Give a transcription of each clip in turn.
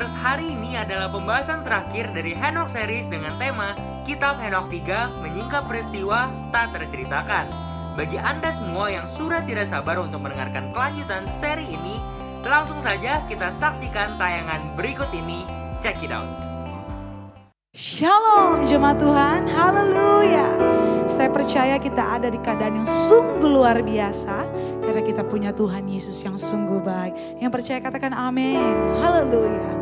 Believers, hari ini adalah pembahasan terakhir dari Henokh Series dengan tema Kitab Henokh 3 Menyingkap Peristiwa Tak Terceritakan. Bagi Anda semua yang sudah tidak sabar untuk mendengarkan kelanjutan seri ini, langsung saja kita saksikan tayangan berikut ini. Check it out. Shalom jemaat Tuhan, haleluya. Saya percaya kita ada di keadaan yang sungguh luar biasa karena kita punya Tuhan Yesus yang sungguh baik. Yang percaya katakan amin, haleluya.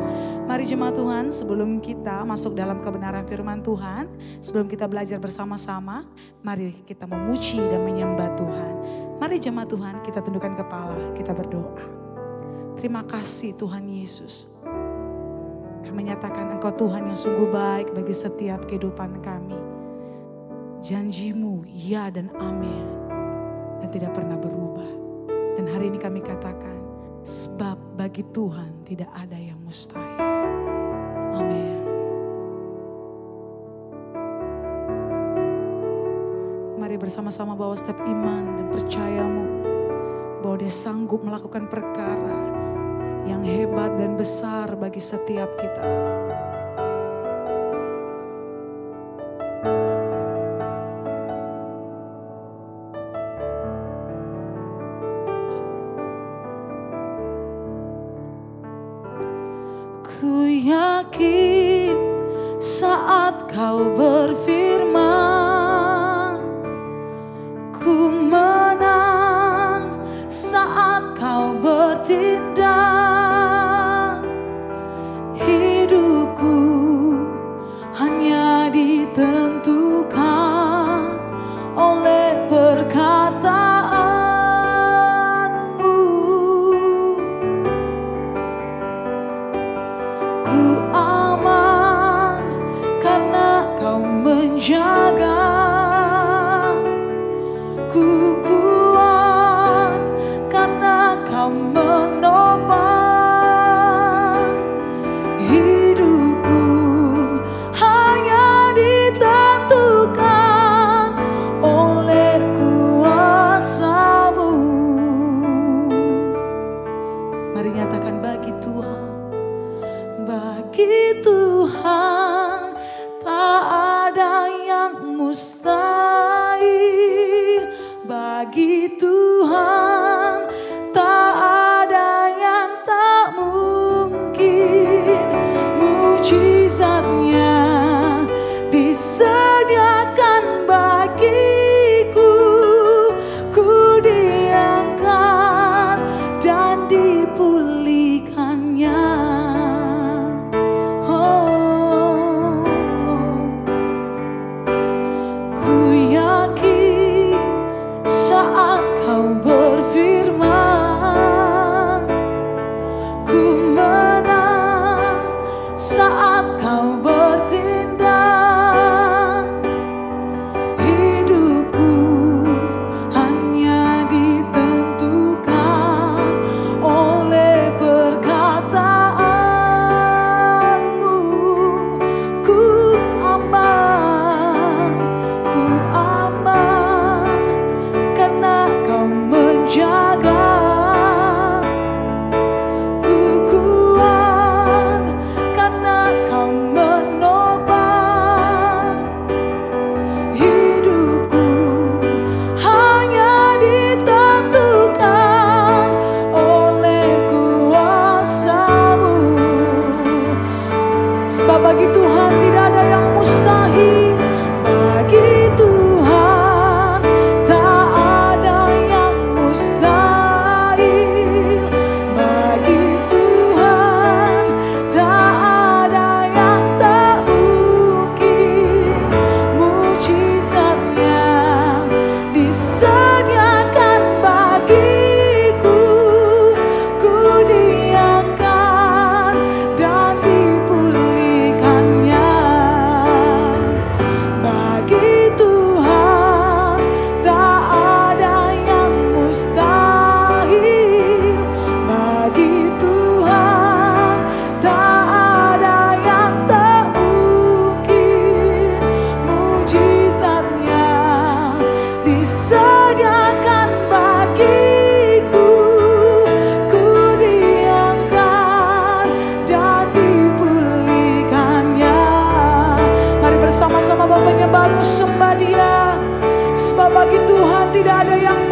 Mari jemaat Tuhan, sebelum kita masuk dalam kebenaran firman Tuhan, sebelum kita belajar bersama-sama, mari kita memuji dan menyembah Tuhan. Mari jemaat Tuhan, kita tundukkan kepala, kita berdoa. Terima kasih Tuhan Yesus. Kami menyatakan Engkau Tuhan yang sungguh baik bagi setiap kehidupan kami. Janjimu ya dan amin dan tidak pernah berubah. Dan hari ini kami katakan sebab bagi Tuhan tidak ada yang mustahil. Amin. Mari bersama-sama bawa step iman dan percayamu bahwa Dia sanggup melakukan perkara yang hebat dan besar bagi setiap kita. Ku yakin saat Kau berfirman, ku menang saat Kau bertindak. Hidupku hanya ditentukan oleh perkataanmu. Ku aman karena Kau menjaga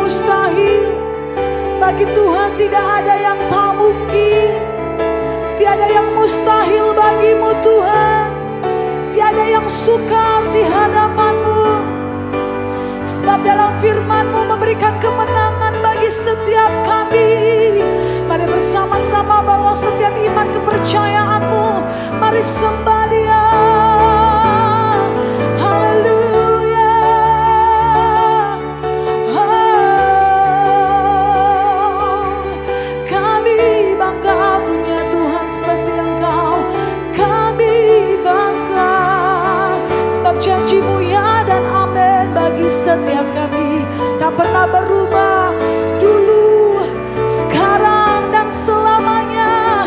mustahil. Bagi Tuhan tidak ada yang tak mungkin. Tiada yang mustahil bagimu Tuhan. Tiada yang sukar di hadapan-Mu. Sebab dalam firman-Mu memberikan kemenangan bagi setiap kami. Mari bersama-sama bawa setiap iman kepercayaan-Mu. Mari sembah Dia. Haleluya. Oh, kami bangga punya Tuhan seperti Engkau. Kami bangga sebab janji-Mu ya dan amin bagi setiap kami. Tak pernah berubah, dulu, sekarang dan selamanya.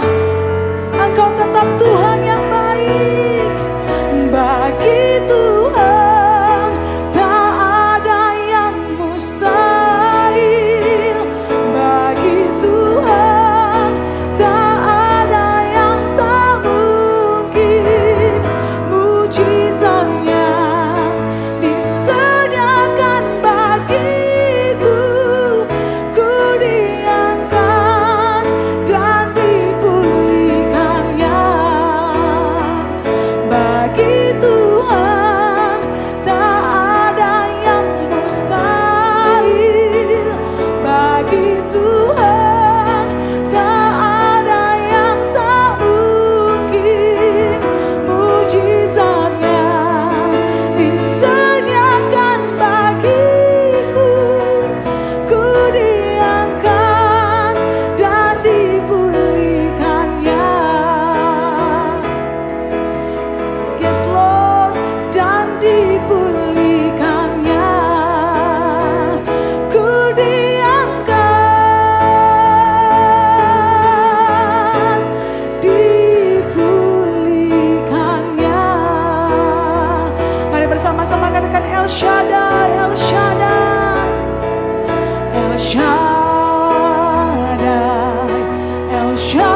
Engkau tetap Tuhan yang baik. Bagi Tuhan tak ada yang mustahil. Bagi Tuhan tak ada yang tak mungkin. Mujizatnya disediakan bagiku. Ku diangkat dan dipulihkannya. Bagi Tuhan tak ada yang mustahil. Bagi Tuhan tak ada yang tak mungkin. Mujizatnya disediakan bagiku. Ku diangkat dan dipulihkannya. Yes Lord, dan dipulihkannya. Ku diangkat, dipulihkannya. Mari bersama-sama katakan El Shaddai, El Shaddai, El Shaddai, El Shaddai,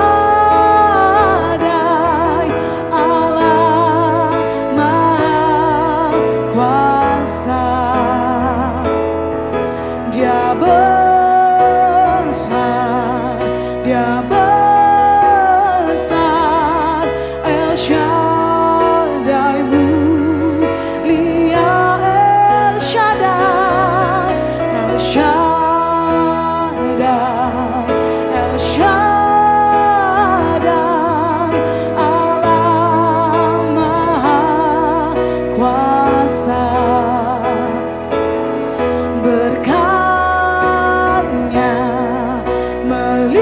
Allah Maha Kuasa. Dia besar, Dia besar. El Shaddai mulia, El Shaddai, El Shaddai, El Shaddai, Allah Maha Kuasa. Berkat-Nya melimpah.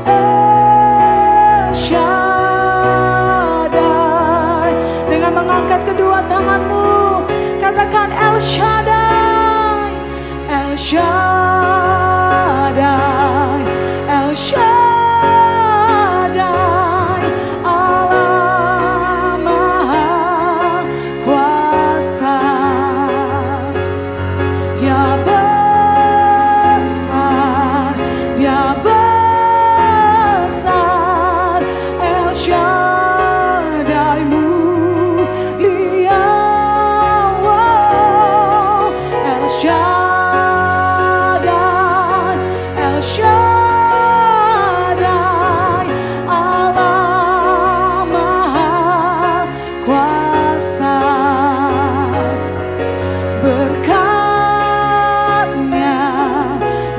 El Shaddai. Dengan mengangkat kedua tanganmu, katakan El Shaddai, El Shaddai, El Shaddai, Allah Maha Kuasa. Dia besar, Dia besar. El Shaddai mulia. Oh, El Shaddai, El Shaddai, Allah Maha Kuasa. Berkat-Nya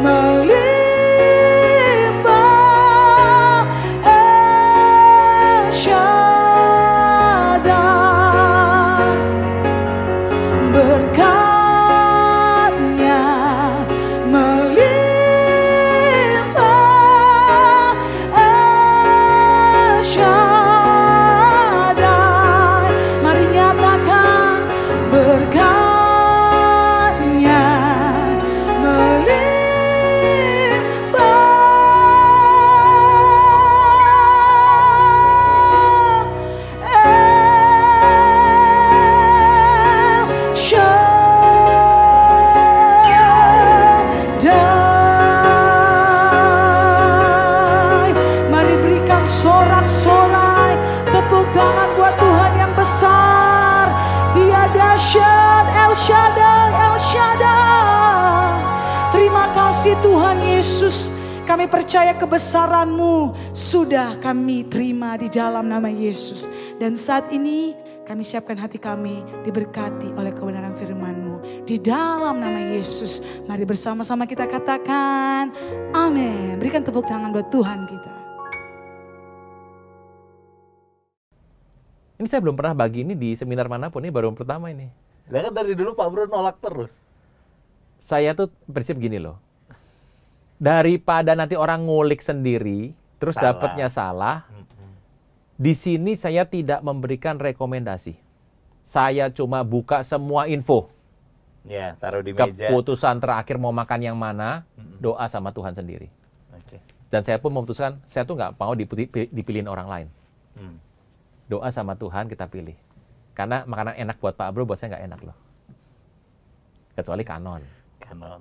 melimpah. El Shaddai. Berkat-Nya melimpah. El Shaddai. Mari nyatakan berkat-Nya melimpah. El Shaddai. Mari berikan sorak-sorai tepuk tangan buat Tuhan yang besar. Dia dahsyat, El Shaddai, El Shaddai. Terima kasih Tuhan Yesus. Kami percaya kebesaran-Mu sudah kami terima di dalam nama Yesus. Dan saat ini kami siapkan hati kami diberkati oleh kebenaran firman-Mu. Di dalam nama Yesus, mari bersama-sama kita katakan amin. Berikan tepuk tangan buat Tuhan kita. Ini saya belum pernah bagi ini di seminar manapun, ini baru pertama ini. Lah kan dari dulu Pak Bro nolak terus. Saya tuh prinsip gini loh. Daripada nanti orang ngulik sendiri, terus Salah. dapatnya salah. Di sini saya tidak memberikan rekomendasi. Saya cuma buka semua info. Ya, taruh di meja. Keputusan terakhir mau makan yang mana, doa sama Tuhan sendiri. Oke. Dan saya pun memutuskan, saya tuh nggak mau dipilihin orang lain. Doa sama Tuhan kita pilih. Karena makanan enak buat Pak Bro, buat saya nggak enak loh. Kecuali kanon. Kanon.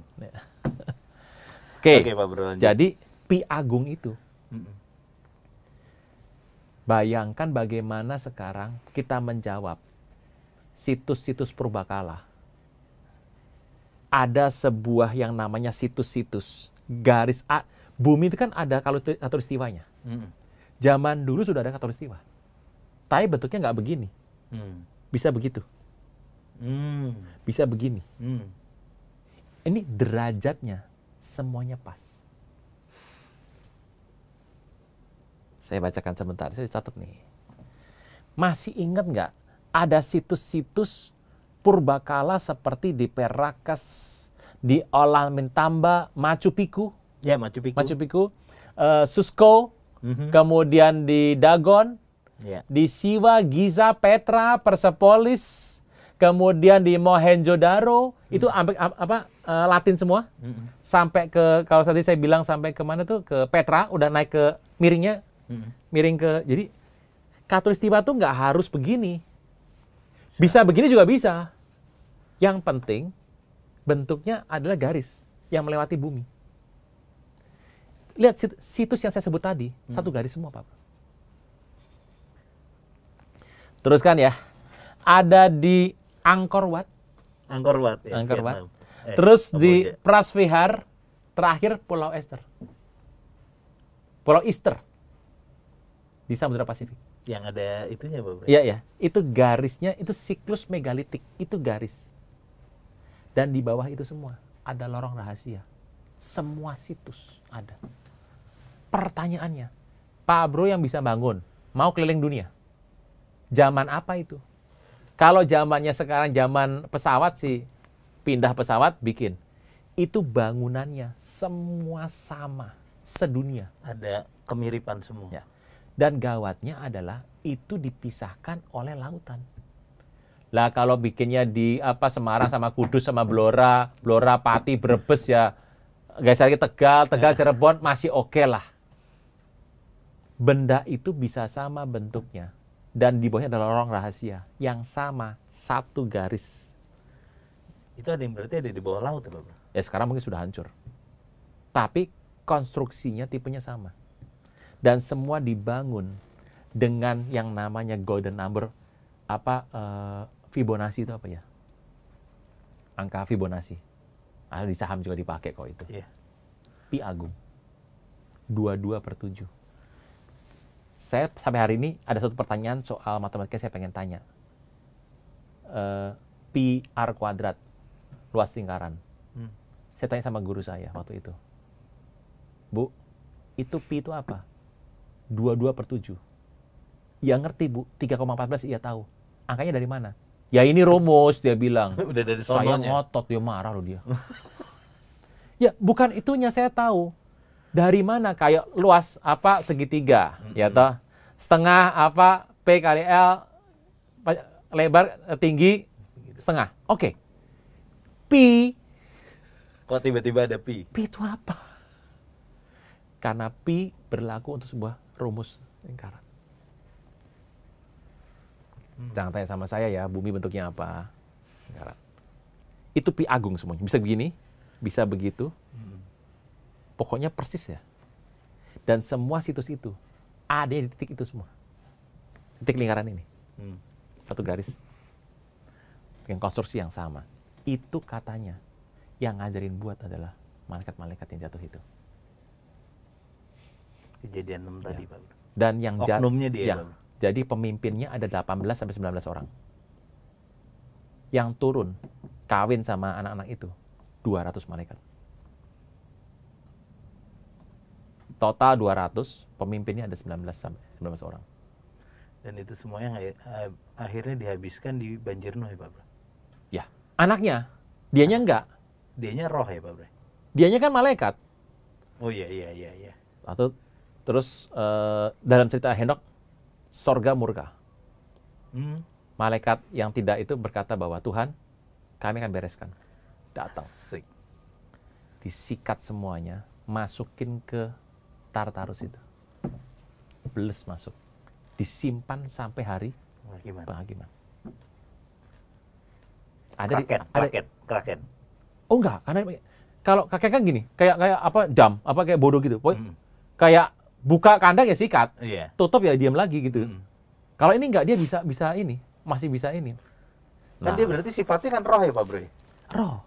Oke, Pak Bro, lanjut. jadi Pi Agung itu. Bayangkan bagaimana sekarang kita menjawab situs-situs purbakala. Ada sebuah yang namanya situs-situs. Bumi itu kan ada khatulistiwanya. Zaman dulu sudah ada khatulistiwa. Tapi bentuknya nggak begini. Bisa begitu. Bisa begini. Ini derajatnya semuanya pas. Saya bacakan sebentar, saya catat nih. Masih ingat nggak ada situs-situs purbakala seperti di Perakas, di Ollantaytambo, Machu Picchu, Ya, Machu Picchu. Cusco, kemudian di Dagon, Ya. di Siwa, Giza, Petra, Persepolis, kemudian di Mohenjo-daro, itu Latin semua, sampai ke, kalau tadi saya bilang sampai ke mana tuh, ke Petra, udah naik ke miringnya, miring ke, jadi khatulistiwa tuh nggak harus begini, bisa begini juga bisa. Yang penting bentuknya adalah garis yang melewati bumi. Lihat situs yang saya sebut tadi, satu garis semua, Pak. Teruskan ya, ada di Angkor Wat. Angkor Wat. Ya, Angkor Wat. Vietnam. Terus di Kamboja. Prasvihar, terakhir Pulau Easter. Pulau Easter. Di Samudra Pasifik. Yang ada itunya, Pak Bro. Iya, ya. Itu garisnya, itu siklus megalitik. Itu garis. Dan di bawah itu semua ada lorong rahasia. Semua situs ada. Pertanyaannya, Pak Bro yang bisa bangun, mau keliling dunia. Zaman apa itu? Kalau zamannya sekarang zaman pesawat sih, pindah pesawat bikin. Itu bangunannya semua sama, sedunia. Ada kemiripan semua. Ya. Dan gawatnya adalah itu dipisahkan oleh lautan. Lah kalau bikinnya di Semarang sama Kudus sama Blora, Pati, Brebes ya, guys lagi Tegal, Cirebon masih oke lah. Benda itu bisa sama bentuknya. Dan di bawahnya adalah lorong rahasia yang sama, satu garis. Itu ada yang berarti ada di bawah laut, ya, Pak Bro? Ya sekarang mungkin sudah hancur. Tapi konstruksinya tipenya sama. Dan semua dibangun dengan yang namanya golden number, Fibonacci itu apa ya? Angka Fibonacci. Di saham juga dipakai kok itu. Iya. Pi Agung. 22/7. Saya sampai hari ini ada satu pertanyaan soal matematika saya pengen tanya. Pi R kuadrat, luas lingkaran. Saya tanya sama guru saya waktu itu. Bu, itu pi itu apa? 22/7. Ya ngerti, Bu. 3,14 iya tahu. Angkanya dari mana? Ya ini rumus, dia bilang. Udah dari Saya sononya. ngotot, dia marah loh dia. Ya, bukan itunya saya tahu. Dari mana? Kayak luas segitiga, ya toh. Setengah P kali L, lebar tinggi setengah. Oke. Pi. Kok tiba-tiba ada pi? Pi itu apa? Karena pi berlaku untuk sebuah rumus lingkaran. Jangan tanya sama saya ya, bumi bentuknya apa. Lingkaran. Itu pi agung semuanya. Bisa begini, bisa begitu. Pokoknya persis ya. Dan semua situs itu ada di titik itu semua. Titik lingkaran ini. Satu garis. Dengan konstruksi yang sama. Itu katanya yang ngajarin buat adalah malaikat-malaikat yang jatuh itu. Kejadian 6 tadi, Pak. Dan yang Oknumnya dia, ya, Pak. jadi pemimpinnya ada 18 sampai 19 orang. Yang turun kawin sama anak-anak itu 200 malaikat. Total 200, pemimpinnya ada 19 sampai 19 orang. Dan itu semuanya akhirnya dihabiskan di banjir Nuh ya, Pak. Ya, anaknya, dianya enggak. Dianya roh ya, Pak. Dianya kan malaikat. Oh iya. Atau terus dalam cerita Henok, sorga murka. Malaikat yang tidak itu berkata bahwa Tuhan, kami akan bereskan. Datang. Asik. Disikat semuanya, masukin ke Tartarus itu. Beles masuk. Disimpan sampai hari penghakiman. Kraken. Oh enggak, karena kalau kakek kan gini, kayak apa dam, apa kayak bodoh gitu. Kayak buka kandang ya sikat, tutup ya diam lagi gitu. Kalau ini enggak, dia bisa ini, masih bisa ini. Kan dia berarti sifatnya kan roh ya, Pak Bro? Roh.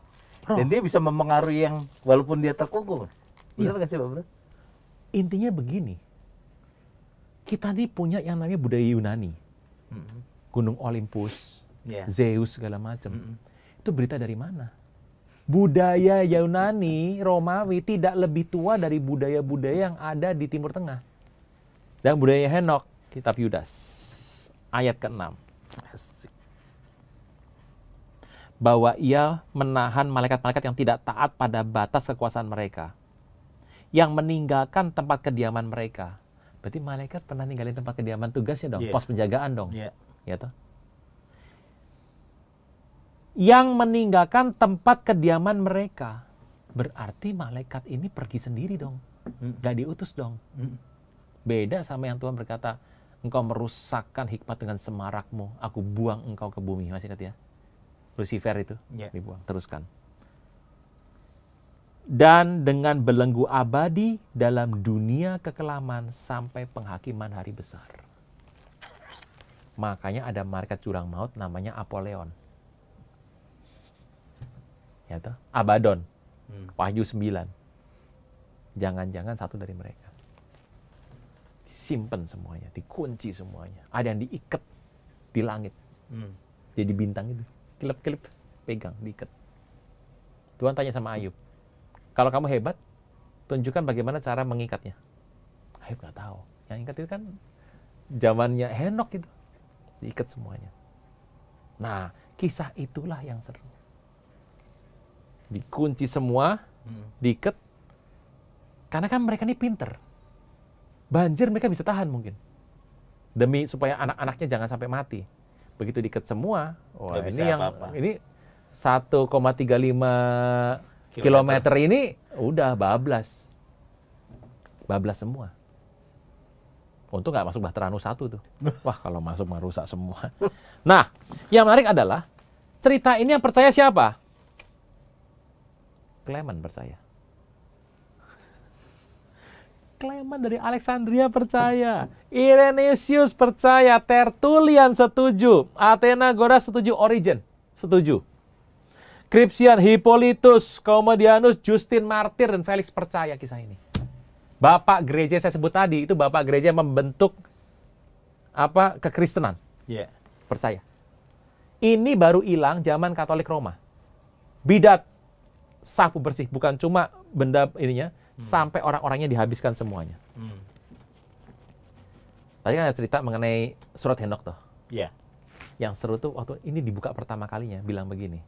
Dan dia bisa mempengaruhi yang walaupun dia terkungkung. Benar nggak sih, Pak Bro? Intinya begini, kita nih punya yang namanya budaya Yunani. Gunung Olympus, Zeus segala macam. Itu berita dari mana? Budaya Yunani, Romawi tidak lebih tua dari budaya-budaya yang ada di Timur Tengah. Dan budaya Henok, kitab Yudas, ayat ke-6. Bahwa ia menahan malaikat-malaikat yang tidak taat pada batas kekuasaan mereka. Yang meninggalkan tempat kediaman mereka. Berarti malaikat pernah ninggalin tempat kediaman tugasnya dong, pos penjagaan dong. Ya toh? Yang meninggalkan tempat kediaman mereka. Berarti malaikat ini pergi sendiri dong. Gak diutus dong. Beda sama yang Tuhan berkata, engkau merusakkan hikmat dengan semarakmu, aku buang engkau ke bumi. Masih ingat ya? Lucifer itu dibuang. Teruskan. Dan dengan belenggu abadi dalam dunia kekelaman sampai penghakiman hari besar. Makanya ada malaikat jurang maut namanya Apoleon. Ya toh? Abaddon. Wahyu 9. Jangan-jangan satu dari mereka. Disimpan semuanya, dikunci semuanya. Ada yang diikat di langit. Jadi bintang itu. Kelip-kelip, pegang, diikat. Tuhan tanya sama Ayub, kalau kamu hebat, tunjukkan bagaimana cara mengikatnya. Ayub nggak tahu. Yang ikat itu kan zamannya Henok itu. Diikat semuanya. Nah, kisah itulah yang seru. Dikunci semua, diikat. Karena kan mereka ini pinter. Banjir mereka bisa tahan mungkin. Demi supaya anak-anaknya jangan sampai mati. Begitu diikat semua, wah ini 1,35 kilometer ini udah bablas. Bablas semua. Untung nggak masuk Bahtera Nuh 1 tuh. Wah, kalau masuk mah rusak semua. Nah, yang menarik adalah cerita ini yang percaya siapa? Clement percaya. Clement dari Alexandria percaya. Ireneusius percaya. Tertullian setuju. Athenagoras setuju. Origen setuju. Kripsian, Hippolytus, Commodianus, Justin Martyr, dan Felix percaya kisah ini. Bapak gereja saya sebut tadi, itu bapak gereja membentuk kekristenan. Percaya. Ini baru hilang zaman Katolik Roma. Bidat, sapu bersih, bukan cuma benda ininya, sampai orang-orangnya dihabiskan semuanya. Tadi kan ada cerita mengenai surat Henok tuh. Yang seru tuh waktu ini dibuka pertama kalinya, bilang begini.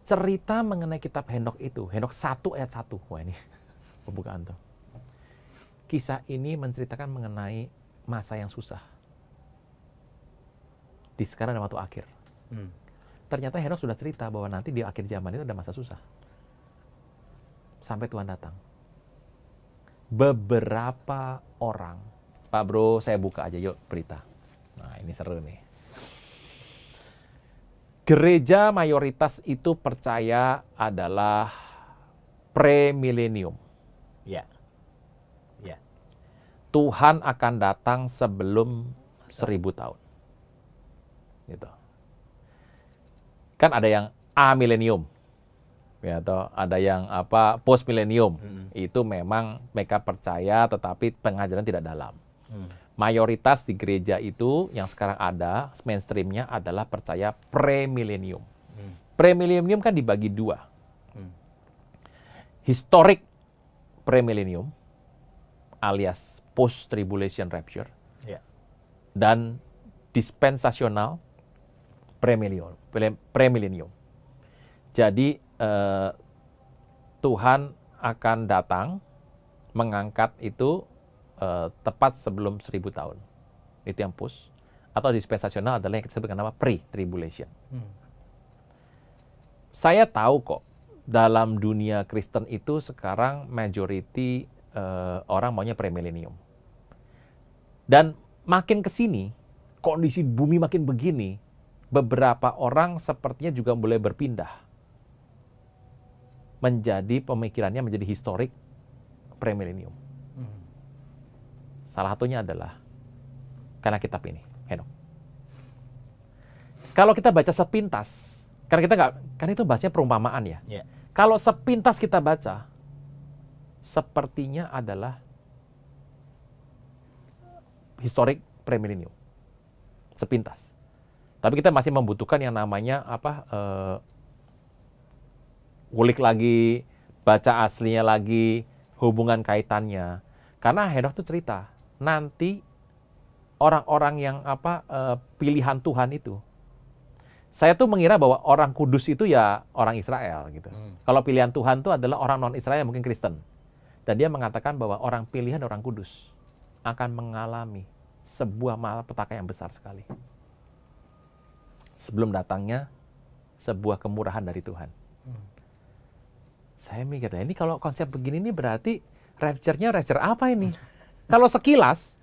Cerita mengenai kitab Henok itu, Henok 1 ayat 1. Wah, ini pembukaan tuh. Kisah ini menceritakan mengenai masa yang susah. Di sekarang dan waktu akhir. Ternyata Henok sudah cerita bahwa nanti di akhir zaman itu ada masa susah. Sampai Tuhan datang. Beberapa orang. Pak Bro, saya buka aja yuk berita. Nah, ini seru nih. Gereja mayoritas itu percaya adalah premilenium. Tuhan akan datang sebelum 1000 tahun. Gitu. Kan ada yang amilenium, ya, atau ada yang apa post milenium. Itu memang mereka percaya, tetapi pengajaran tidak dalam. Mayoritas di gereja itu yang sekarang ada mainstreamnya adalah percaya premilenium. Premilenium kan dibagi dua. Historic premilenium alias post tribulation rapture, dan dispensasional premilenium. Jadi Tuhan akan datang mengangkat itu tepat sebelum 1000 tahun. Itu yang post. Atau dispensasional adalah yang kita sebut nama pre-tribulation. Saya tahu kok, dalam dunia Kristen itu sekarang majority orang maunya premilenium. Dan makin ke sini, kondisi bumi makin begini, beberapa orang sepertinya juga mulai berpindah. Menjadi pemikirannya menjadi historik premilenium. Salah satunya adalah karena kitab ini, Henok. Kalau kita baca sepintas, karena itu bahasanya perumpamaan ya. Kalau sepintas kita baca, sepertinya adalah historik premilenium. Sepintas. Tapi kita masih membutuhkan yang namanya ulik lagi, baca aslinya lagi, hubungan kaitannya. Karena Henok itu cerita, nanti orang-orang yang pilihan Tuhan itu, saya tuh mengira bahwa orang kudus itu ya orang Israel gitu. Kalau pilihan Tuhan itu adalah orang non-Israel mungkin Kristen. Dan dia mengatakan bahwa orang pilihan orang kudus akan mengalami sebuah malapetaka yang besar sekali. Sebelum datangnya sebuah kemurahan dari Tuhan. Saya mikir, ini kalau konsep begini ini berarti rapture-nya rapture apa ini? Kalau sekilas,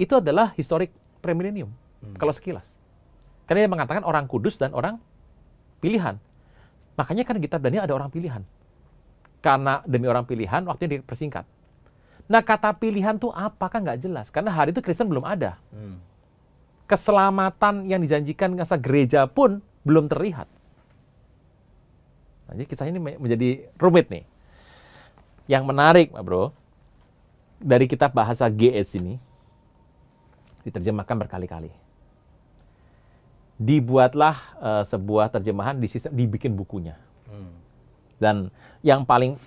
itu adalah historik premilenium. Kalau sekilas. Karena dia mengatakan orang kudus dan orang pilihan. Makanya kan kitab Daniel ada orang pilihan. Karena demi orang pilihan, waktunya dipersingkat. Nah, kata pilihan tuh apa? Kan nggak jelas. Karena hari itu Kristen belum ada. Keselamatan yang dijanjikan masa gereja pun belum terlihat. Nah, jadi kisah ini menjadi rumit nih. Yang menarik, Bro, dari kitab bahasa GS ini, diterjemahkan berkali-kali. Dibuatlah sebuah terjemahan, dibikin bukunya. Dan yang paling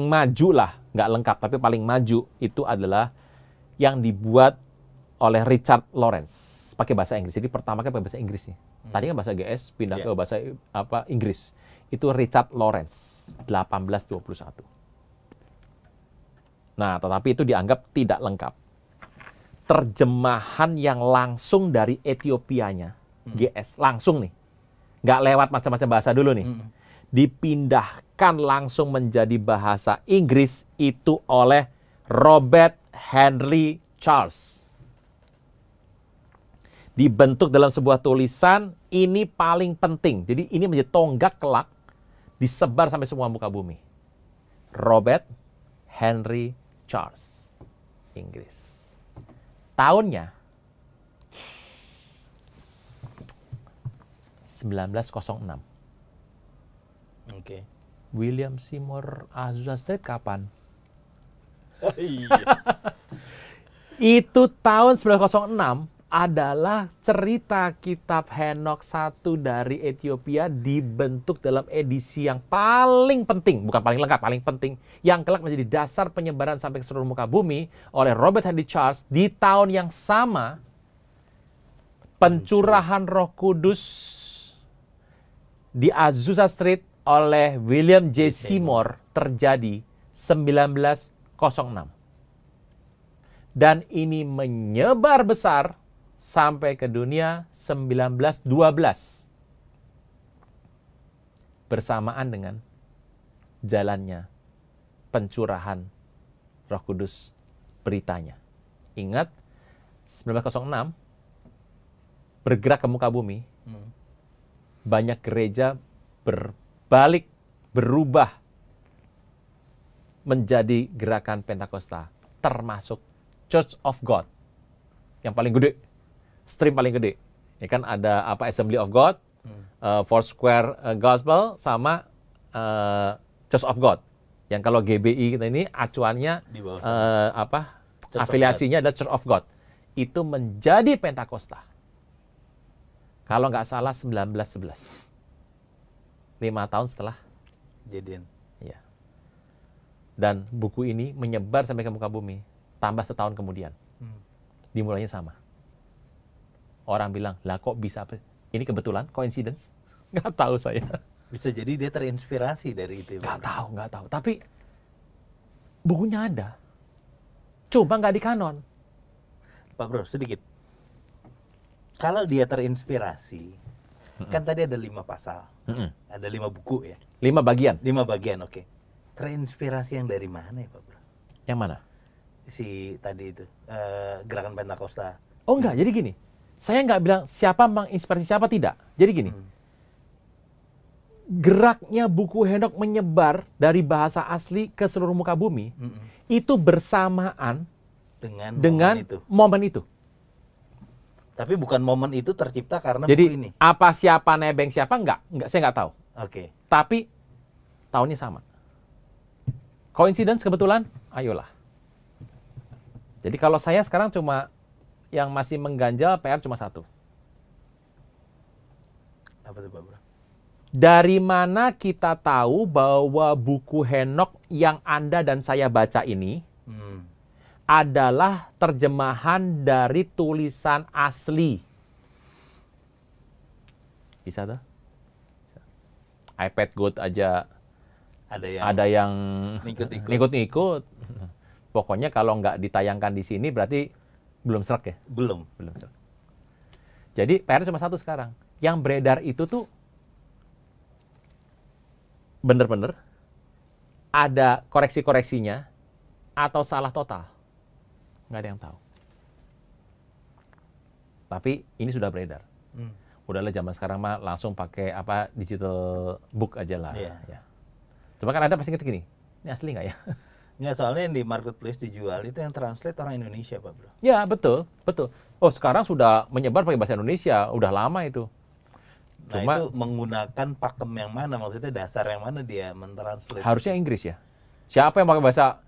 maju lah, nggak lengkap, tapi paling maju itu adalah yang dibuat oleh Richard Lawrence. Pakai bahasa Inggris. Jadi pertama kan pakai bahasa Inggrisnya. Tadi kan bahasa GS, pindah ke bahasa Inggris. Itu Richard Lawrence, 1821. Nah, tetapi itu dianggap tidak lengkap. Terjemahan yang langsung dari Etiopianya, GS, langsung nih. Nggak lewat macam-macam bahasa dulu nih. Dipindahkan langsung menjadi bahasa Inggris itu oleh Robert Henry Charles. Dibentuk dalam sebuah tulisan, ini paling penting. Jadi ini menjadi tonggak kelak, disebar sampai semua muka bumi. Robert Henry Charles, Inggris. Tahunnya 1906. William Seymour Azusa Street kapan? Itu tahun 1906 adalah cerita kitab Henok 1 dari Ethiopia dibentuk dalam edisi yang paling penting, bukan paling lengkap, paling penting, yang kelak menjadi dasar penyebaran sampai ke seluruh muka bumi oleh Robert Henry Charles di tahun yang sama. Pencurahan Roh Kudus di Azusa Street oleh William J. Seymour terjadi 1906. Dan ini menyebar besar sampai ke dunia 1912. Bersamaan dengan jalannya pencurahan Roh Kudus beritanya. Ingat, 1906 bergerak ke muka bumi. Banyak gereja berbalik, berubah menjadi gerakan Pentakosta, termasuk Church of God yang paling gede, stream paling gede. Ya kan ada Assembly of God, Foursquare Gospel sama Church of God. Yang kalau GBI kita ini acuannya Di bawah sana. Church of afiliasinya adalah Church of God. Itu menjadi Pentakosta. Kalau nggak salah 1911. 5 tahun setelah. Jadian. Ya. Dan buku ini menyebar sampai ke muka bumi. Tambah setahun kemudian. Dimulainya sama. Orang bilang, lah kok bisa? Ini kebetulan, coincidence? Nggak tahu saya. Bisa jadi dia terinspirasi dari itu. Nggak tahu. Tapi bukunya ada. Coba nggak di kanon. Pak Bro, sedikit. Kalau dia terinspirasi, kan tadi ada 5 pasal. Ada 5 buku ya. 5 bagian. 5 bagian, oke. Terinspirasi yang dari mana ya Pak Bro? Yang mana? Si tadi itu, Gerakan Pentakosta. Oh enggak, jadi gini. Saya nggak bilang siapa menginspirasi siapa, tidak. Jadi gini. Geraknya buku Henokh menyebar dari bahasa asli ke seluruh muka bumi. Itu bersamaan dengan momen itu. Tapi bukan momen itu tercipta karena Jadi buku ini. apa siapa nebeng siapa enggak saya nggak tahu. Oke. Tapi tahunnya sama. Coincidence kebetulan? Ayolah. Jadi kalau saya sekarang cuma yang masih mengganjal PR cuma satu. Apa tuh Pak Bro? Dari mana kita tahu bahwa buku Henokh yang Anda dan saya baca ini adalah terjemahan dari tulisan asli? Bisa tuh? Bisa. iPad Good aja ada yang ngikut-ngikut. Pokoknya kalau nggak ditayangkan di sini berarti belum serak ya? Belum serak. Jadi PR cuma satu sekarang. Yang beredar itu tuh bener-bener ada koreksi-koreksinya atau salah total. Nggak ada yang tahu. Tapi ini sudah beredar. Udahlah zaman sekarang mah langsung pakai digital book aja lah. Iya. Ya. Cuma kan ada pasti gini, ini asli nggak ya? Nggak, soalnya yang di marketplace dijual itu yang translate orang Indonesia Pak Bro. Ya betul. Oh sekarang sudah menyebar pakai bahasa Indonesia, udah lama itu. Nah Cuma itu menggunakan pakem yang mana, maksudnya dasar yang mana dia mentranslate? harusnya Inggris ya. Siapa yang pakai bahasa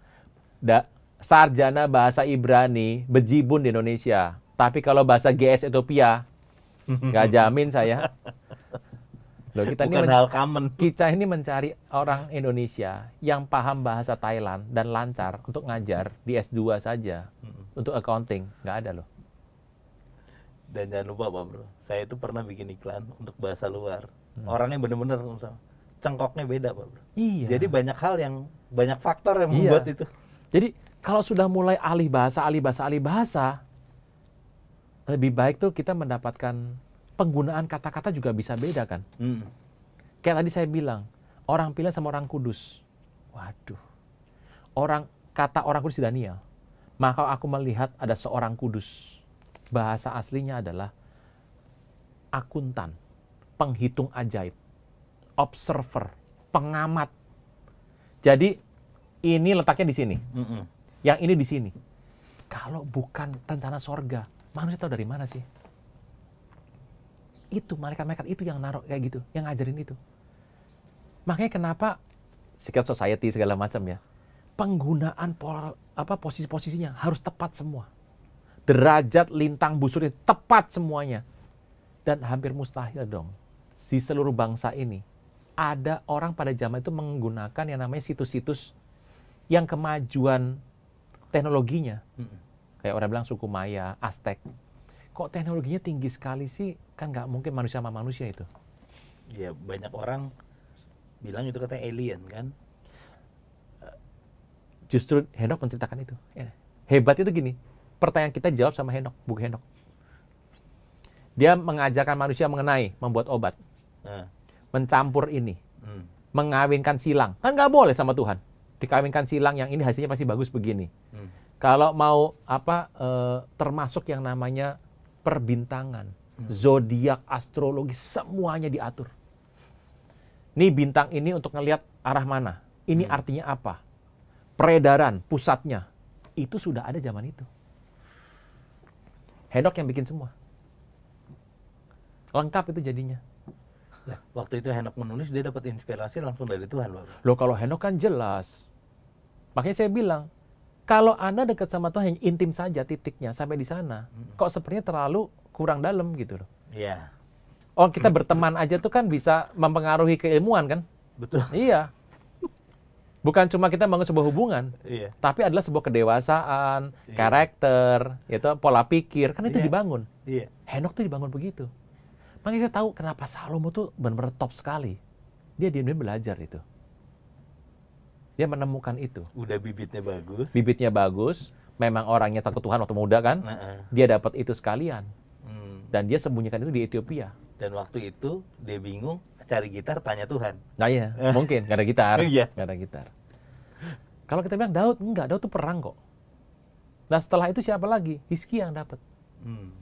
sarjana bahasa Ibrani bejibun di Indonesia. Tapi kalau bahasa GS Ethiopia nggak jamin saya. Loh, Bukan hal common. Kita ini mencari orang Indonesia yang paham bahasa Thailand dan lancar untuk ngajar di S2 saja. Untuk accounting, nggak ada loh. Dan jangan lupa Pak Bro, saya itu pernah bikin iklan untuk bahasa luar. Orangnya bener-bener cengkoknya beda Pak Bro. Iya. Jadi banyak faktor yang membuat itu. Jadi kalau sudah mulai alih bahasa, lebih baik tuh kita mendapatkan penggunaan kata-kata juga bisa beda kan. Kayak tadi saya bilang, orang pilihan sama orang kudus. Waduh. Kata orang kudus di Daniel. Maka aku melihat ada seorang kudus. Bahasa aslinya adalah akuntan, penghitung ajaib, observer, pengamat. Jadi ini letaknya di sini. Yang ini di sini. Kalau bukan rencana sorga, manusia tahu dari mana sih? Itu malaikat-malaikat itu yang naruh kayak gitu, yang ngajarin itu. Makanya kenapa secret society segala macam ya, penggunaan posisi-posisinya harus tepat semua. Derajat lintang busurnya tepat semuanya. Dan hampir mustahil dong di seluruh bangsa ini ada orang pada zaman itu menggunakan yang namanya situs-situs yang kemajuan teknologinya. Kayak orang bilang suku Maya, Aztec. Kok teknologinya tinggi sekali sih? Kan nggak mungkin manusia sama manusia itu. Ya banyak orang bilang itu katanya alien kan. Justru Henokh menceritakan itu. Hebat itu gini, pertanyaan kita dijawab sama Henokh, buku Henokh. Dia mengajarkan manusia mengenai membuat obat. Mencampur ini. Mengawinkan silang. Kan nggak boleh sama Tuhan. Dikawinkan silang yang ini hasilnya pasti bagus begini. Kalau mau termasuk yang namanya perbintangan, zodiak, astrologi, semuanya diatur. Nih bintang ini untuk ngelihat arah mana. Ini artinya apa? Peredaran, pusatnya. Itu sudah ada zaman itu. Henokh yang bikin semua. Lengkap itu jadinya. Waktu itu Henokh menulis, dia dapat inspirasi langsung dari Tuhan, Pak Bro. Loh kalau Henokh kan jelas. Makanya saya bilang, kalau Anda dekat sama Tuhan hanya intim saja titiknya sampai di sana, kok sepertinya terlalu kurang dalam gitu loh. Iya, Oh kita berteman aja tuh kan bisa mempengaruhi keilmuan kan? betul. Iya. Bukan cuma kita bangun sebuah hubungan, Iya. tapi adalah sebuah kedewasaan, Iya. karakter, gitu, pola pikir, kan itu Iya. dibangun. Iya. Henokh tuh dibangun begitu. Makanya saya tahu kenapa Salomo tuh benar-benar top sekali. Dia diam-diam belajar itu. Dia menemukan itu. Udah bibitnya bagus. Bibitnya bagus, memang orangnya takut Tuhan waktu muda kan. Nah, Dia dapat itu sekalian. hmm. Dan dia sembunyikan itu di Ethiopia. Dan waktu itu dia bingung, cari gitar, tanya Tuhan. Nah iya, mungkin nggak ada gitar. Iya. Nggak ada gitar. Kalau kita bilang Daud, enggak, Daud tuh perang kok. Nah setelah itu siapa lagi? Hizkia yang dapat. Hmm.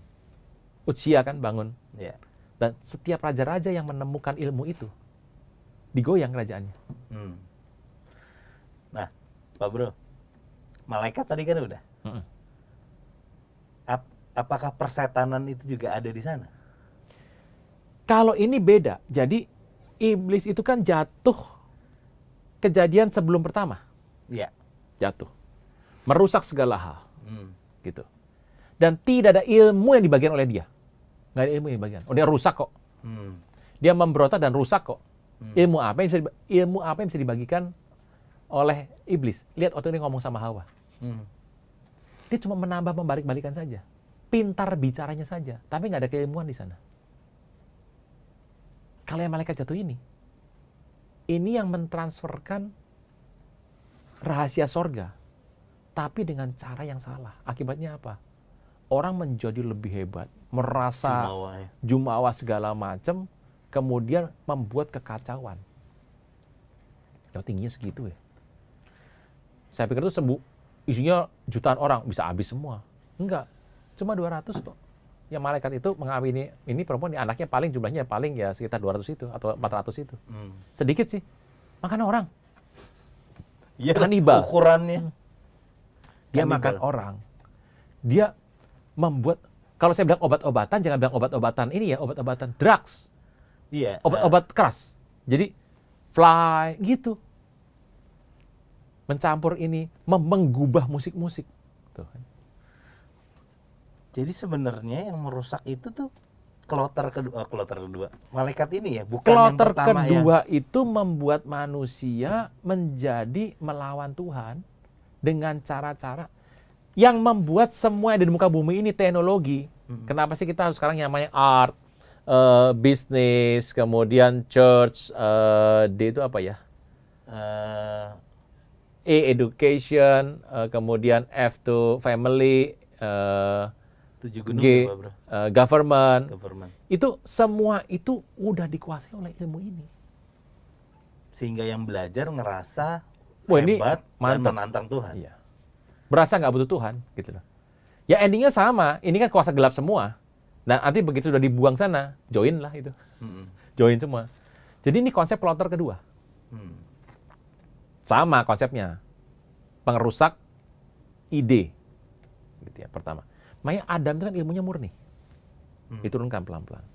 Uzia kan bangun. Ya. Dan setiap raja-raja yang menemukan ilmu itu, digoyang kerajaannya. Hmm. Nah, Pak Bro, malaikat tadi kan udah. Mm-mm. Apakah persetanan itu juga ada di sana? Kalau ini beda, jadi iblis itu kan jatuh kejadian sebelum pertama. Iya. Jatuh. Merusak segala hal. Hmm. Gitu. Dan tidak ada ilmu yang dibagikan oleh dia. Nggak ada ilmu yang dibagikan. Oh dia rusak kok. Hmm. Dia memberontak dan rusak kok. Hmm. Ilmu apa yang bisa dibagikan oleh iblis? Lihat waktu ini ngomong sama Hawa. Hmm. Dia cuma menambah membalik-balikan saja. Pintar bicaranya saja. Tapi nggak ada keilmuan di sana. Kalau yang malaikat jatuh ini yang mentransferkan rahasia sorga. Tapi dengan cara yang salah. Akibatnya apa? Orang menjadi lebih hebat. Merasa Jumawa, ya. jumawa segala macam. Kemudian membuat kekacauan. Yang tingginya segitu ya. Saya pikir itu isinya jutaan orang. Bisa habis semua. Enggak. Cuma 200 kok. Yang malaikat itu mengawini ini perempuan, anaknya paling jumlahnya paling ya sekitar 200 itu. Atau 400 itu. Hmm. Sedikit sih. Makan orang. Iya, Kanibal. ukurannya. Dia Kanibal. makan orang. Dia membuat, kalau saya bilang obat-obatan, jangan bilang obat-obatan ini ya, obat-obatan drugs. Iya. Obat-obat keras. Jadi, fly, gitu. Mencampur ini, menggubah musik-musik. Tuh kan. Jadi sebenarnya yang merusak itu tuh kloter kedua. Malaikat ini ya, bukan Kloter yang pertama kedua itu membuat manusia menjadi melawan Tuhan dengan cara-cara yang membuat semua yang di muka bumi ini teknologi. Kenapa sih kita harus sekarang yang namanya art, bisnis, kemudian church, D itu apa ya? E education, kemudian F to family, 7 gunung G ya, Pak Bro? government. Government. Itu semua itu udah dikuasai oleh ilmu ini. Sehingga yang belajar ngerasa Wah, ini hebat dan mantap. menantang Tuhan. Iya. Berasa nggak butuh Tuhan, gitu loh. Ya endingnya sama, ini kan kuasa gelap semua. Nah nanti begitu sudah dibuang sana, join lah itu. Mm-mm. Join semua. Jadi ini konsep kloter kedua. Hmm. Sama konsepnya. Pengerusak ide. Gitu ya, pertama. Makanya Adam itu kan ilmunya murni. Diturunkan pelan-pelan.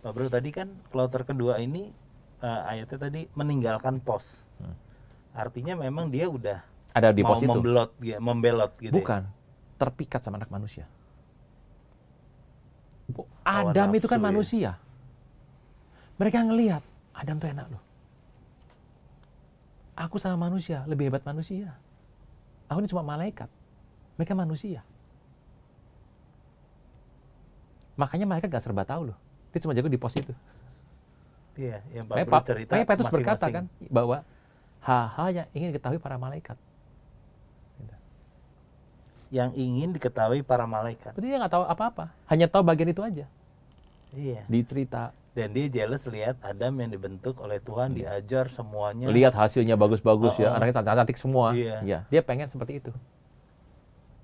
Pak Bro, tadi kan kloter kedua ini ayatnya tadi meninggalkan pos. Artinya memang dia udah Ada di mau pos itu. membelot gitu. Bukan. Terpikat sama anak manusia. Adam itu kan nafsu, ya. manusia. Mereka ngelihat, Adam tuh enak loh. Aku sama manusia, lebih hebat manusia. Aku ini cuma malaikat. Mereka manusia. Makanya malaikat gak serba tahu loh. Dia cuma jago di pos itu. Iya, yang Pak Makanya Bro cerita makanya Petrus berkata masing-masing. kan, bahwa hal-hal yang ingin diketahui para malaikat. Yang ingin diketahui para malaikat. Berarti dia nggak tahu apa-apa. Hanya tahu bagian itu aja. Iya. Di cerita. Dan dia jealous lihat Adam yang dibentuk oleh Tuhan, diajar semuanya. Lihat hasilnya bagus-bagus ya. Oh. Anaknya cantik semua. Iya. Ya, dia pengen seperti itu.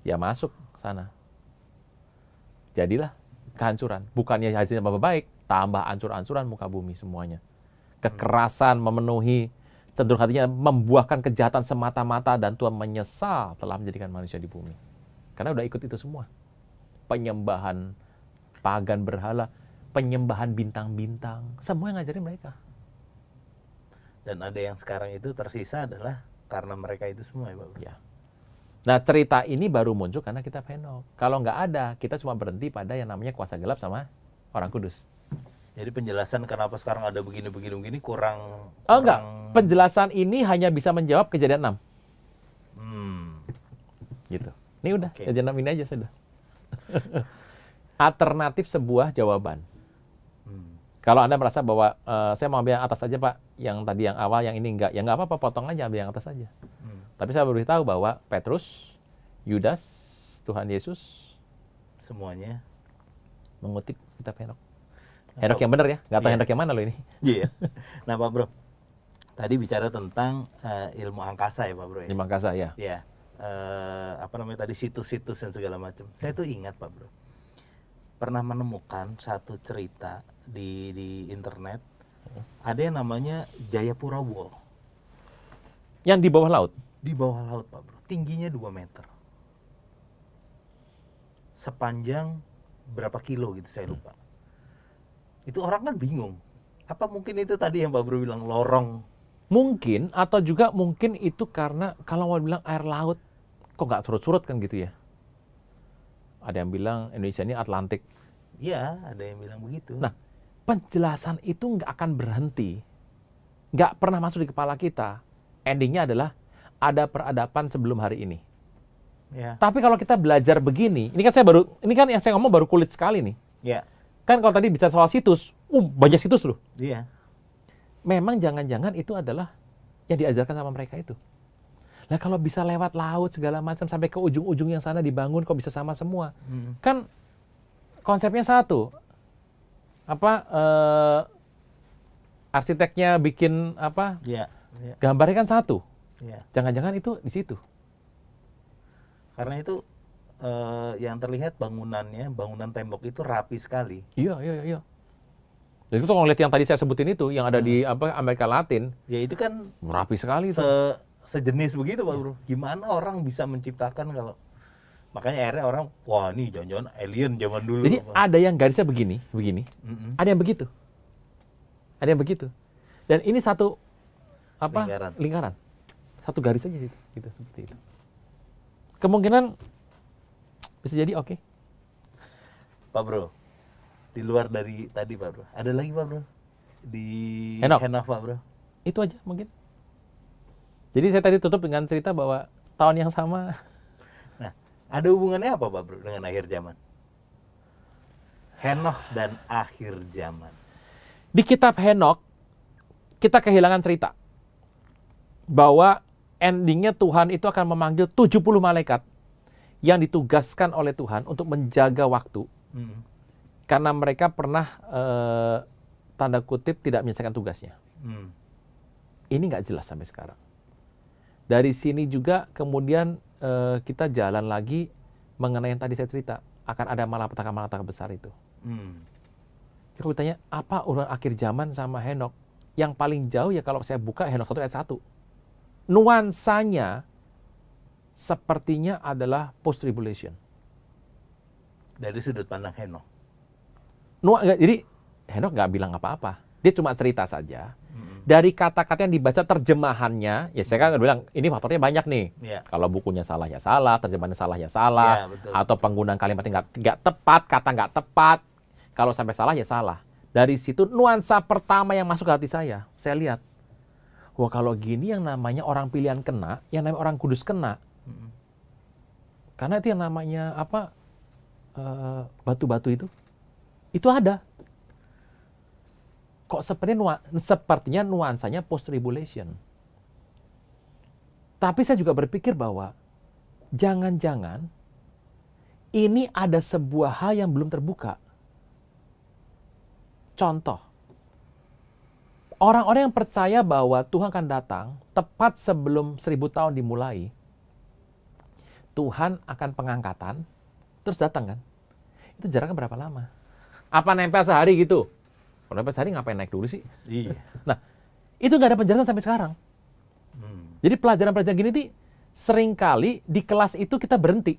Ya masuk sana. Jadilah kehancuran. Bukannya hasilnya baik, tambah ancur-ancuran muka bumi semuanya. Kekerasan memenuhi, cenderung hatinya membuahkan kejahatan semata-mata dan Tuhan menyesal telah menjadikan manusia di bumi. Karena udah ikut itu semua. Penyembahan pagan berhala. penyembahan bintang-bintang, semua yang ngajarin mereka. Dan ada yang sekarang itu tersisa adalah karena mereka itu semua ya Pak Bro. Ya. Nah, cerita ini baru muncul karena kitab Henokh. Kalau nggak ada, kita cuma berhenti pada yang namanya kuasa gelap sama orang kudus. Jadi penjelasan kenapa sekarang ada begini kurang... Oh enggak, penjelasan ini hanya bisa menjawab kejadian 6. Gitu. Ini udah, kejadian 6 ini aja sudah. Alternatif sebuah jawaban. Kalau Anda merasa bahwa saya mau ambil yang atas aja Pak, yang tadi yang awal, yang ini enggak, ya nggak apa-apa, potong aja, ambil yang atas aja. Tapi saya beritahu bahwa Petrus, Yudas, Tuhan Yesus, semuanya mengutip kitab Henokh. Henokh yang benar ya, nggak tahu Henokh yang mana loh ini. Iya. Nah Pak Bro, tadi bicara tentang ilmu angkasa ya Pak Bro ya? Ilmu angkasa ya. Iya. Apa namanya tadi, situs-situs dan segala macam. Saya tuh ingat Pak Bro, pernah menemukan satu cerita di internet, ada yang namanya Jayapura Wall. Yang di bawah laut? Di bawah laut Pak Bro, tingginya 2 meter. Sepanjang berapa kilo gitu saya lupa. Itu orang kan bingung. Apa mungkin itu tadi yang Pak Bro bilang lorong? Mungkin, atau juga mungkin itu karena kalau mau bilang air laut, kok nggak surut-surut kan gitu ya? Ada yang bilang Indonesia ini Atlantik. Iya, ada yang bilang begitu. Nah, penjelasan itu nggak akan berhenti. Nggak pernah masuk di kepala kita. Endingnya adalah ada peradaban sebelum hari ini. Ya. Tapi kalau kita belajar begini, ini kan yang saya ngomong baru kulit sekali nih. Ya. Kan kalau tadi bicara soal situs, banyak situs loh. Iya. Memang jangan-jangan itu adalah yang diajarkan sama mereka itu. Nah kalau bisa lewat laut segala macam sampai ke ujung-ujung yang sana dibangun, kok bisa sama semua? Kan konsepnya satu. Arsiteknya bikin apa? Iya. Gambarnya kan satu. Iya. Jangan-jangan itu di situ. Karena itu yang terlihat bangunan tembok itu rapi sekali. Iya. Dan itu kalau lihat yang tadi saya sebutin itu, yang ada di Amerika Latin, ya itu kan rapi sekali itu. Sejenis begitu Pak Bro. Gimana orang bisa menciptakan kalau, makanya akhirnya orang, wah ini jangan-jangan alien zaman dulu. Jadi ada yang garisnya begini, ada yang begitu, Dan ini satu lingkaran. Satu garis aja gitu seperti itu. Kemungkinan bisa jadi oke. Pak Bro, di luar dari tadi Pak Bro, ada lagi Pak Bro di Henokh Pak Bro. Itu aja mungkin. Jadi saya tadi tutup dengan cerita bahwa tahun yang sama. Nah, ada hubungannya apa Pak Bro dengan akhir zaman? Henokh dan akhir zaman. Di kitab Henokh kita kehilangan cerita bahwa endingnya Tuhan itu akan memanggil 70 malaikat yang ditugaskan oleh Tuhan untuk menjaga waktu. Karena mereka pernah tanda kutip tidak menyelesaikan tugasnya. Ini nggak jelas sampai sekarang. Dari sini juga kemudian kita jalan lagi mengenai yang tadi saya cerita, akan ada malapetaka besar itu. Kita bertanya, apa urusan akhir zaman sama Henokh? Yang paling jauh ya kalau saya buka Henokh 1 ayat 1. Nuansanya sepertinya adalah post tribulation. Dari sudut pandang Henokh. Jadi Henokh nggak bilang apa-apa. Dia cuma cerita saja. Dari kata-kata yang dibaca terjemahannya, ya saya kan bilang ini faktornya banyak nih. Kalau bukunya salah ya salah, terjemahannya salah ya salah, atau penggunaan kalimatnya nggak tepat, kata nggak tepat. Kalau sampai salah ya salah. Dari situ nuansa pertama yang masuk ke hati saya lihat, wah kalau gini yang namanya orang pilihan kena, yang namanya orang kudus kena. Karena itu yang namanya batu-batu itu ada. Kok sepertinya nuansanya post tribulation. Tapi saya juga berpikir bahwa jangan-jangan ini ada sebuah hal yang belum terbuka. Contoh, orang-orang yang percaya bahwa Tuhan akan datang tepat sebelum 1000 tahun dimulai, Tuhan akan pengangkatan, terus datang kan? Itu jaraknya berapa lama? Apa nempel sehari gitu? Kalau nempel sehari ngapain naik dulu sih? Iya. Nah, itu nggak ada penjelasan sampai sekarang. Jadi pelajaran-pelajaran gini tuh seringkali di kelas itu kita berhenti.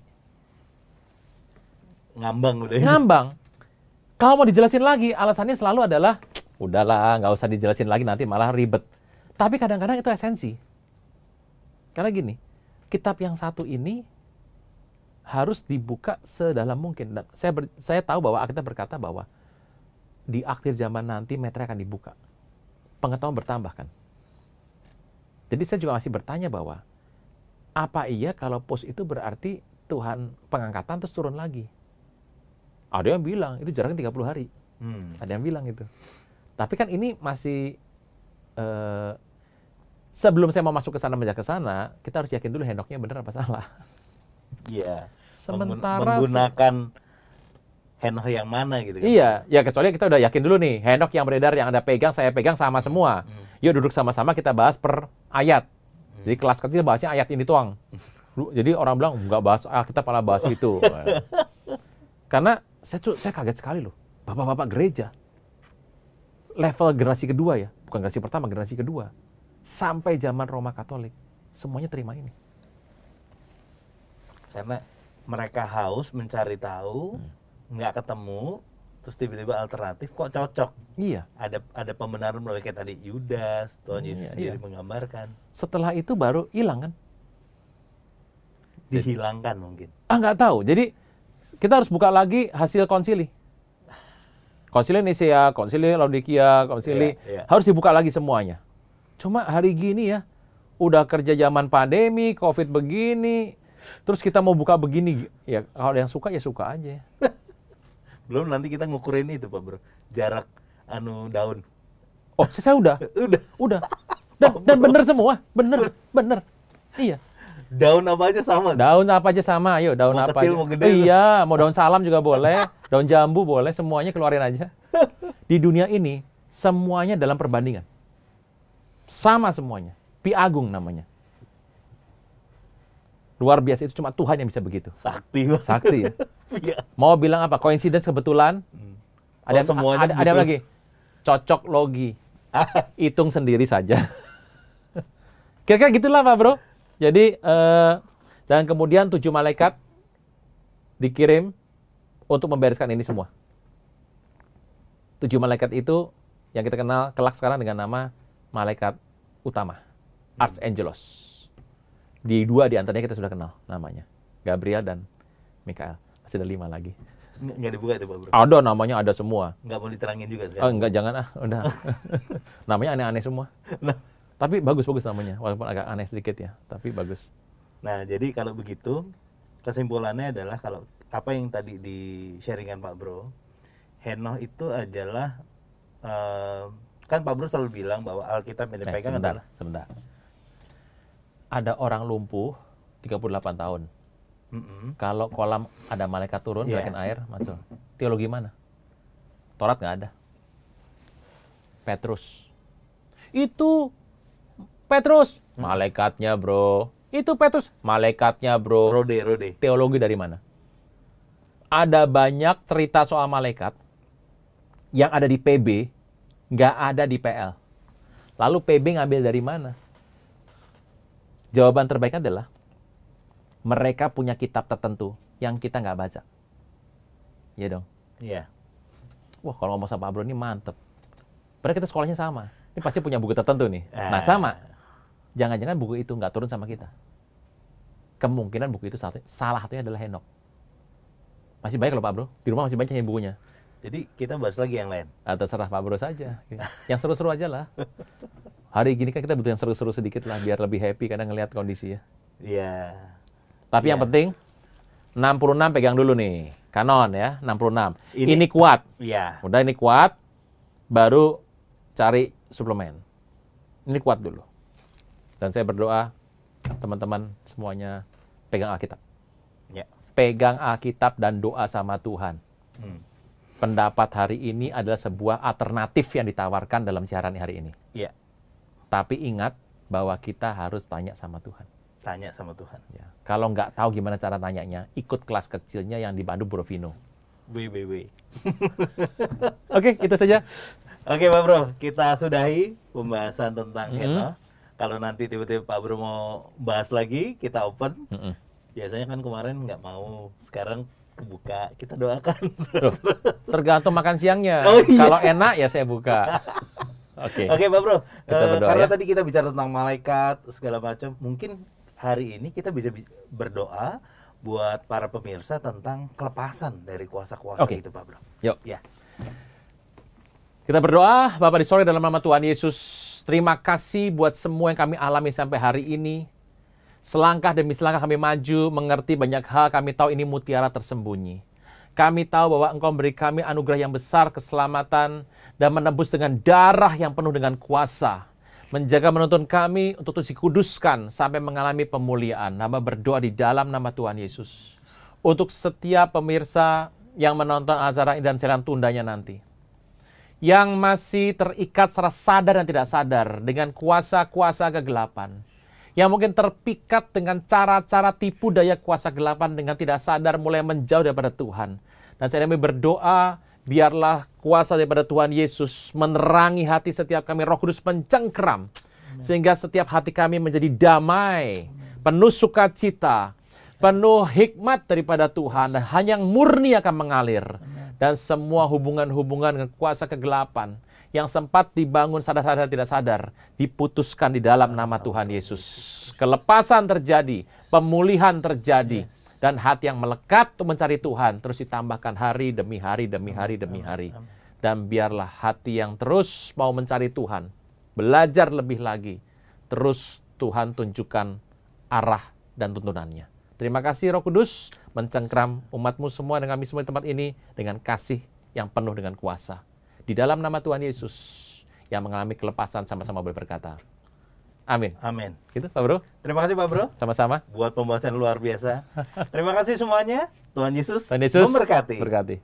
Ngambang udah. Ngambang. Kalau mau dijelasin lagi, alasannya selalu adalah, udahlah, nggak usah dijelasin lagi, nanti malah ribet. Tapi kadang-kadang itu esensi. Karena gini, kitab yang satu ini harus dibuka sedalam mungkin. Dan saya tahu bahwa Alkitab berkata bahwa di akhir zaman nanti meter akan dibuka. Pengetahuan bertambah kan. Jadi saya juga masih bertanya bahwa, apa iya kalau post itu berarti Tuhan pengangkatan terus turun lagi? Ada yang bilang, itu jaraknya 30 hari. Ada yang bilang itu. Tapi kan ini masih, sebelum saya mau masuk ke sana, ke sana, kita harus yakin dulu Henoknya benar apa salah. Iya. Sementara menggunakan Henok yang mana gitu kan? Iya, ya kecuali kita udah yakin dulu nih, Henok yang beredar, yang Anda pegang, saya pegang sama semua. Yuk duduk sama-sama kita bahas per ayat. Jadi kelas kecil bahasnya ayat ini tuang. Jadi orang bilang, nggak bahas Alkitab, malah bahas itu. Karena saya kaget sekali loh, bapak-bapak gereja, level generasi kedua ya, bukan generasi pertama, generasi kedua, sampai zaman Roma Katolik, semuanya terima ini. Karena mereka haus mencari tahu, nggak ketemu, terus tiba-tiba alternatif kok cocok. Iya. Ada pembenaran melalui kayak tadi Yudas, Tuhan Yesus sendiri menggambarkan. Setelah itu baru hilang kan? Dihilangkan mungkin. Nggak tahu. Jadi kita harus buka lagi hasil konsili. Konsili Nisea, konsili Laodikia, konsili harus dibuka lagi semuanya. Cuma hari gini ya, udah kerja zaman pandemi, COVID begini, terus kita mau buka begini, ya kalau yang suka ya suka aja. Belum nanti kita ngukurin itu Pak Bro, jarak daun. Oh, saya udah. Dan bener semua, bener. Iya. Daun apa aja sama? Daun apa aja sama, ayo daun mau apa kecil, aja. Mau gede. Iya, mau daun salam juga boleh, daun jambu boleh, semuanya keluarin aja. Di dunia ini, semuanya dalam perbandingan. Sama semuanya. Pi Agung namanya. Luar biasa, itu cuma Tuhan yang bisa begitu. Sakti ya. Mau bilang apa? Coincidence kebetulan? Ada lagi? Cocok logi. Hitung sendiri saja. Kira-kira gitulah Pak Bro. Jadi, dan kemudian 7 malaikat dikirim untuk membereskan ini semua. 7 malaikat itu yang kita kenal kelak sekarang dengan nama malaikat utama, Archangelos. Di 2 di antaranya kita sudah kenal namanya, Gabriel dan Mikael. Masih ada 5 lagi. Nggak dibuka itu Pak Bro? Ada namanya, ada semua. Nggak mau diterangin juga sekarang? Enggak, jangan udah. Namanya aneh-aneh semua. Tapi bagus-bagus namanya, walaupun agak aneh sedikit ya, tapi bagus. Nah, jadi kalau begitu, kesimpulannya adalah kalau apa yang tadi di-sharingkan Pak Bro, Henokh itu adalah, kan Pak Bro selalu bilang bahwa Alkitab yang dipegang adalah... Sebentar. Ada orang lumpuh 38 tahun. Kalau kolam ada malaikat turun, gerakin air, masuk. Teologi mana? Taurat nggak ada. Petrus. Itu Petrus, malaikatnya bro. Itu Petrus, malaikatnya bro. Rode. Teologi dari mana? Ada banyak cerita soal malaikat yang ada di PB, nggak ada di PL. Lalu PB ngambil dari mana? Jawaban terbaik adalah mereka punya kitab tertentu yang kita nggak baca. Iya dong? Iya. Wah, kalau ngomong sama Pak Bro ini mantep. Padahal kita sekolahnya sama. Ini pasti punya buku tertentu nih. Nah, sama. Jangan-jangan buku itu nggak turun sama kita. Kemungkinan buku itu salah satunya adalah Henokh. Masih banyak loh Pak Bro. Di rumah masih banyak yang bukunya. Jadi kita bahas lagi yang lain. Terserah Pak Bro saja. Yang seru-seru aja lah. Hari gini kan kita butuh yang seru-seru sedikit lah. Biar lebih happy kadang ngelihat kondisi ya. Iya. Tapi yang penting 66 pegang dulu nih. Kanon ya, 66. Ini kuat. Iya. Udah ini kuat, baru cari suplemen. Ini kuat dulu. Dan saya berdoa, teman-teman semuanya pegang Alkitab. Ya. Pegang Alkitab dan doa sama Tuhan. Pendapat hari ini adalah sebuah alternatif yang ditawarkan dalam siaran hari ini. Iya. Tapi ingat bahwa kita harus tanya sama Tuhan. Tanya sama Tuhan. Ya. Kalau nggak tahu gimana cara tanyanya, ikut kelas kecilnya yang dipandu Bro Vino. Oke, itu saja. Oke Pak Bro, kita sudahi pembahasan tentang Henokh. Kalau nanti tiba-tiba Pak Bro mau bahas lagi, kita open. Biasanya kan kemarin nggak mau, sekarang kebuka, kita doakan. Tergantung makan siangnya. Oh, iya. Kalau enak ya saya buka. Oke. Oke Pak Bro, Kita berdoa karena ya. tadi kita bicara tentang malaikat segala macam, mungkin hari ini kita bisa berdoa buat para pemirsa tentang kelepasan dari kuasa-kuasa Oke. itu Pak Bro. Yuk. Ya. Kita berdoa, Bapak di sorga dalam nama Tuhan Yesus. Terima kasih buat semua yang kami alami sampai hari ini. Selangkah demi selangkah kami maju, mengerti banyak hal, kami tahu ini mutiara tersembunyi. Kami tahu bahwa Engkau memberi kami anugerah yang besar, keselamatan, dan menebus dengan darah yang penuh dengan kuasa. Menjaga menuntun kami untuk terus dikuduskan sampai mengalami pemuliaan. Hamba berdoa di dalam nama Tuhan Yesus. Untuk setiap pemirsa yang menonton acara ini dan siaran tundanya nanti. Yang masih terikat secara sadar dan tidak sadar dengan kuasa-kuasa kegelapan. Yang mungkin terpikat dengan cara-cara tipu daya kuasa kegelapan dengan tidak sadar mulai menjauh daripada Tuhan. Dan saya ingin berdoa, biarlah kuasa daripada Tuhan Yesus menerangi hati setiap kami, Roh Kudus mencengkeram. Sehingga setiap hati kami menjadi damai, penuh sukacita, penuh hikmat daripada Tuhan. Dan hanya yang murni akan mengalir. Dan semua hubungan-hubungan dengan kuasa kegelapan yang sempat dibangun sadar-sadar tidak sadar, diputuskan di dalam nama Tuhan Yesus. Kelepasan terjadi, pemulihan terjadi, dan hati yang melekat untuk mencari Tuhan terus ditambahkan hari demi hari demi hari demi hari. Dan biarlah hati yang terus mau mencari Tuhan, belajar lebih lagi, terus Tuhan tunjukkan arah dan tuntunannya. Terima kasih Roh Kudus, mencengkeram umat-Mu semua dan kami semua di tempat ini dengan kasih yang penuh dengan kuasa. Di dalam nama Tuhan Yesus yang mengalami kelepasan sama-sama boleh berkata. Amin. Amin. Gitu Pak Bro? Terima kasih Pak Bro. Sama-sama. Buat pembahasan luar biasa. Terima kasih semuanya. Tuhan Yesus, Tuhan Yesus memberkati. berkati.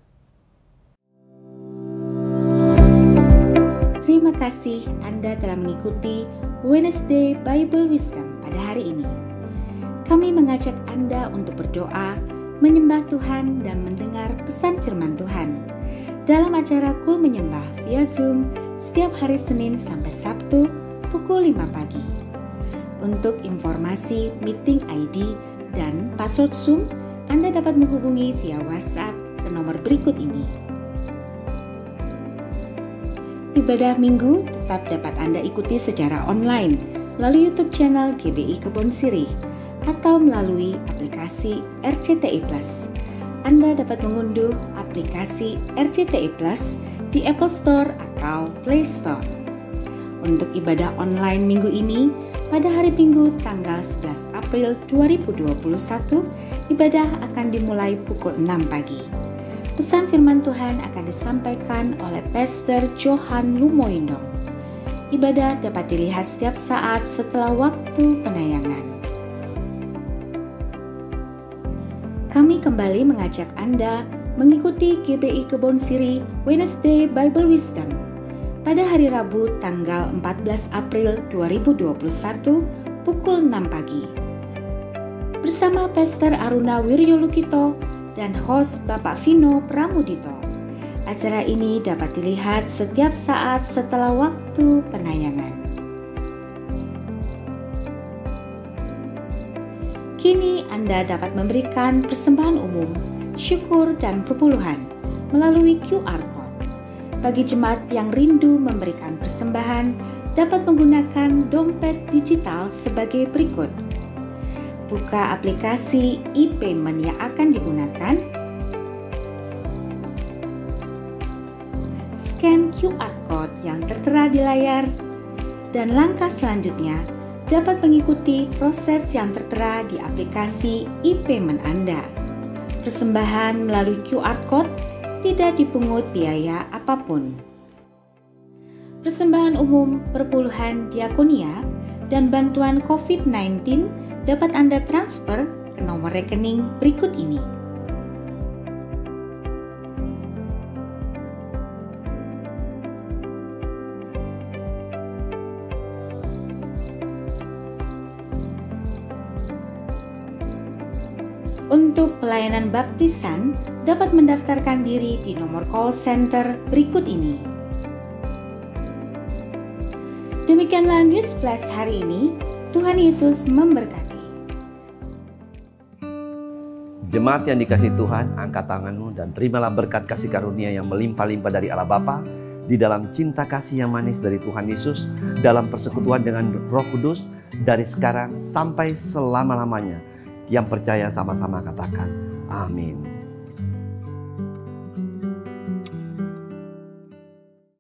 Terima kasih Anda telah mengikuti Wednesday Bible Wisdom pada hari ini. Kami mengajak Anda untuk berdoa, menyembah Tuhan, dan mendengar pesan firman Tuhan dalam acara Kul Menyembah via Zoom setiap hari Senin sampai Sabtu pukul 5 pagi. Untuk informasi meeting ID dan password Zoom, Anda dapat menghubungi via WhatsApp ke nomor berikut ini. Ibadah Minggu tetap dapat Anda ikuti secara online melalui YouTube channel GBI Kebon Sirih atau melalui aplikasi RCTI Plus. Anda dapat mengunduh aplikasi RCTI Plus di Apple Store atau Play Store. Untuk ibadah online minggu ini, pada hari Minggu tanggal 11 April 2021, ibadah akan dimulai pukul 6 pagi. Pesan firman Tuhan akan disampaikan oleh Pastor Johan Lumoindong. Ibadah dapat dilihat setiap saat setelah waktu penayangan. Kami kembali mengajak Anda mengikuti GBI Kebon Sirih Wednesday Bible Wisdom pada hari Rabu tanggal 14 April 2021 pukul 6 pagi. Bersama Pastor Aruna Wiryolukito dan host Bapak Vino Pramudito. Acara ini dapat dilihat setiap saat setelah waktu penayangan. Kini Anda dapat memberikan persembahan umum, syukur, dan perpuluhan melalui QR Code. Bagi jemaat yang rindu memberikan persembahan, dapat menggunakan dompet digital sebagai berikut. Buka aplikasi e-payment yang akan digunakan, scan QR Code yang tertera di layar, dan langkah selanjutnya dapat mengikuti proses yang tertera di aplikasi e-payment Anda. Persembahan melalui QR Code tidak dipungut biaya apapun. Persembahan umum, perpuluhan diakonia, dan bantuan COVID-19 dapat Anda transfer ke nomor rekening berikut ini. Untuk pelayanan baptisan, dapat mendaftarkan diri di nomor call center berikut ini. Demikianlah News Flash hari ini. Tuhan Yesus memberkati. Jemaat yang dikasihi Tuhan, angkat tanganmu dan terimalah berkat kasih karunia yang melimpah-limpah dari Allah Bapa, di dalam cinta kasih yang manis dari Tuhan Yesus, dalam persekutuan dengan Roh Kudus, dari sekarang sampai selama-lamanya. Yang percaya sama-sama katakan, amin.